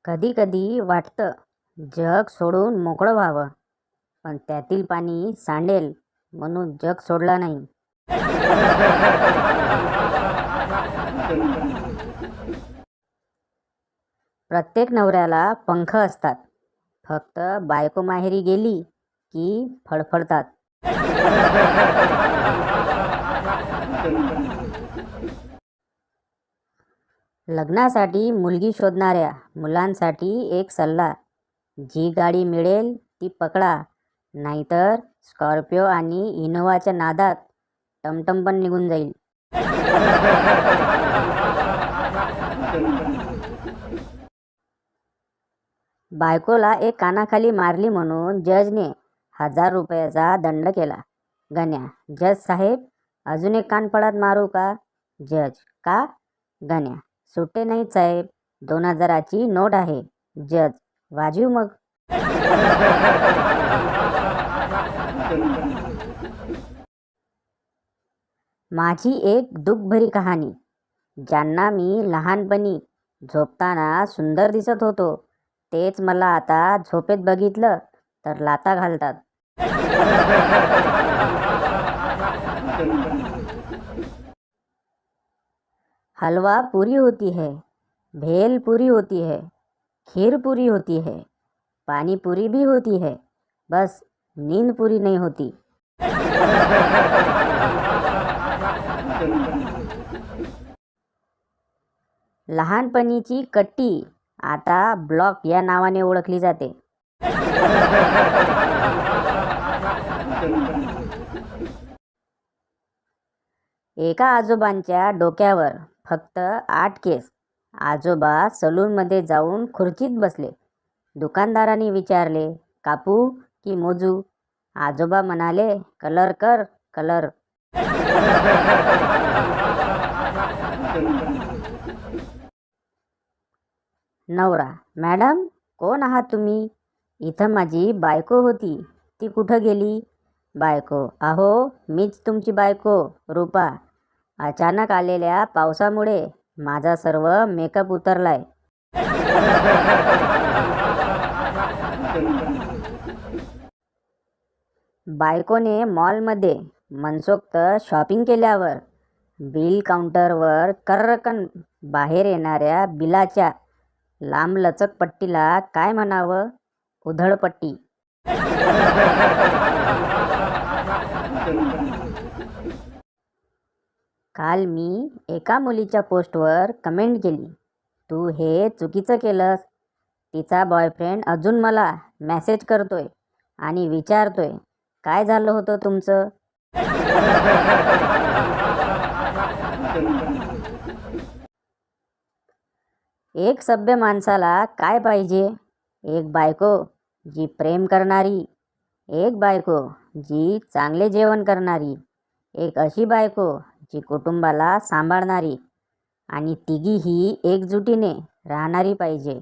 कधी कधी वाटतं जग सोडून मोकळं व्हावं, पण त्यातील पाणी सांडेल म्हणून जग सोडला नाही. प्रत्येक नवऱ्याला पंख असतात, फक्त बायको माहेरी गेली की फडफडतात. लग्नासाठी मुलगी शोधणाऱ्या मुलांसाठी एक सल्ला: जी गाडी मिळेल ती पकडा, नाहीतर स्कॉर्पिओ आणि इनोव्हाच्या नादात टमटम पण निघून जाईल. बायकोला एक कानाखाली मारली म्हणून जजने ₹1000 दंड केला. गण्या: जज साहेब, अजून एक कानफडात मारू का? जज: का? गण्या: सुट्टे नाहीत साहेब, 2000ची नोट आहे. जज: वाजवी मग. माझी एक दुःखभरी कहाणी. ज्यांना मी लहानपणी झोपताना सुंदर दिसत होतो, तेच मला आता झोपेत बघितलं तर लाथा घालतात. हलवा पूरी होती है, भेल पूरी होती है, खीर पूरी होती है, पानी पूरी भी होती है, बस नींद पूरी नहीं होती. लहानपणीची कट्टी आता ब्लॉक या नावाने ओळखली जाते. एका आजोबांच्या डोक्यावर फक्त 8 केस. आजोबा सलूनमध्ये जाऊन खुर्चीत बसले. दुकानदाराने विचारले, कापू की मोजू? आजोबा म्हणाले, कलर कर, कलर. नवरा: मॅडम, कोण आहात तुम्ही? इथं माझी बायको होती, ती कुठं गेली? बायको: अहो, मीच तुमची बायको रूपा. अचानक आलेल्या पावसामुळे माझा सर्व मेकअप उतरलाय. बायकोने मॉलमध्ये मनसोक्त शॉपिंग केल्यावर बिल काउंटरवर कर्रकन बाहेर येणाऱ्या बिलाच्या लांबलचक पट्टीला काय म्हणावं? उधळपट्टी. काल मी एका मुलीच्या पोस्टवर कमेंट केली, तू हे चुकीचं केलंस. तिचा बॉयफ्रेंड अजून मला मेसेज करतोय आणि विचारतोय, काय झालं होतं तुमचं? एक सभ्य माणसाला काय पाहिजे? एक बायको जी प्रेम करणारी, एक बायको जी चांगले जेवण करणारी, एक अशी बायको जी कुटुंबाला सांभाळणारी, आणि तिघीही एकजुटीने राहणारी पाहिजे.